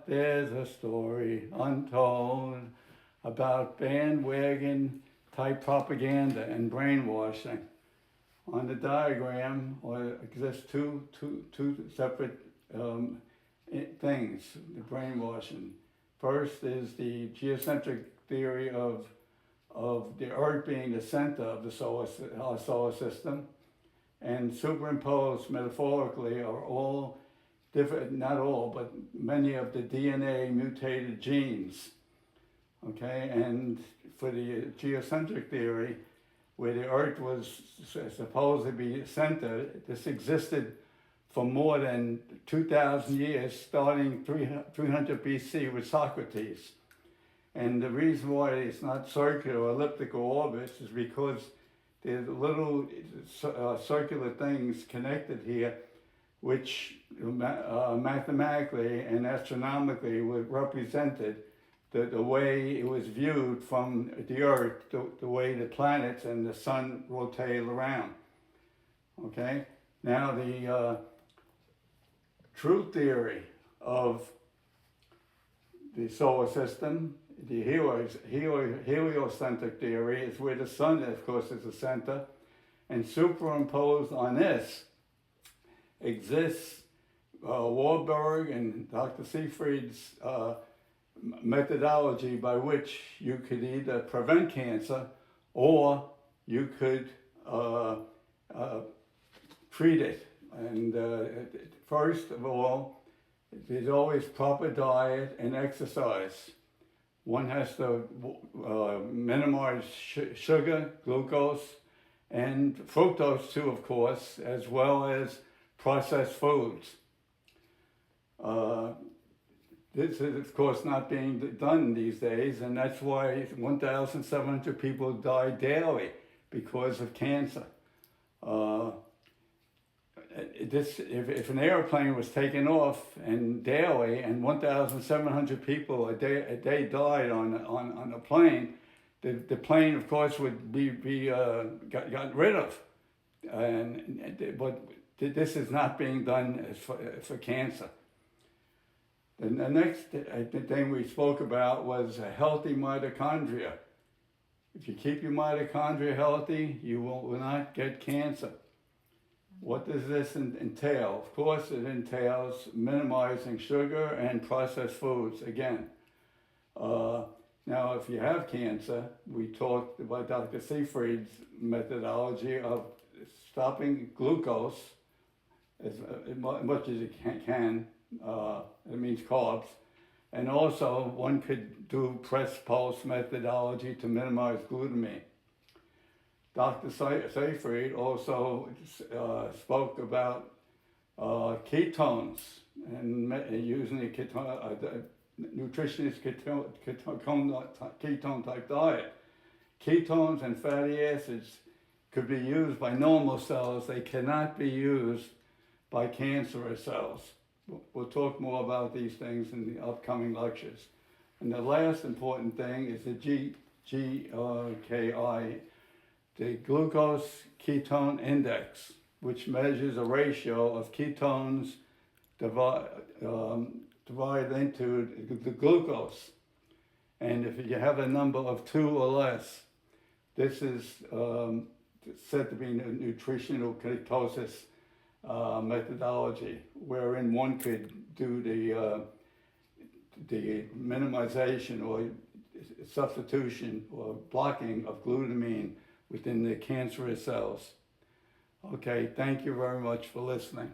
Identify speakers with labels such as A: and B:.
A: there's a story untold about bandwagon type propaganda and brainwashing. On the diagram exist two separate things, the brainwashing. First is the geocentric theory of the Earth being the center of our solar system, and superimposed metaphorically are all different, not all, but many of the DNA mutated genes. Okay, and for the geocentric theory, where the Earth was supposed to be center, this existed for more than 2,000 years, starting 300 BC with Socrates. And the reason why it's not circular or elliptical orbits is because there's little circular things connected here, which mathematically and astronomically were represented the way it was viewed from the Earth, the way the planets and the sun rotate around. Okay? Now the true theory of the solar system, the heliocentric theory, is where the sun, of course, is the center, and superimposed on this exists Warburg and Dr. Seyfried's methodology by which you could either prevent cancer or you could treat it. And first of all, there's always proper diet and exercise. One has to minimize sugar, glucose, and fructose too, of course, as well as processed foods. This is, of course, not being done these days, and that's why 1,700 people die daily because of cancer. If an airplane was taken off and daily, and 1,700 people a day died on a plane, the plane, of course, would be got rid of. But this is not being done for cancer. The next thing we spoke about was a healthy mitochondria. If you keep your mitochondria healthy, you will not get cancer. What does this entail? Of course, it entails minimizing sugar and processed foods, again. Now, if you have cancer, we talked about Dr. Seyfried's methodology of stopping glucose as much as you can. It means carbs. And also, one could do press pulse methodology to minimize glutamine. Dr. Seyfried also spoke about ketones and using a nutritionist ketone type diet. Ketones and fatty acids could be used by normal cells. They cannot be used by cancerous cells. We'll talk more about these things in the upcoming lectures. And the last important thing is the GKI, the glucose ketone index, which measures a ratio of ketones divided into the glucose. And if you have a number of 2 or less, this is said to be nutritional ketosis methodology, wherein one could do the minimization or substitution or blocking of glutamine within the cancerous cells. Okay, thank you very much for listening.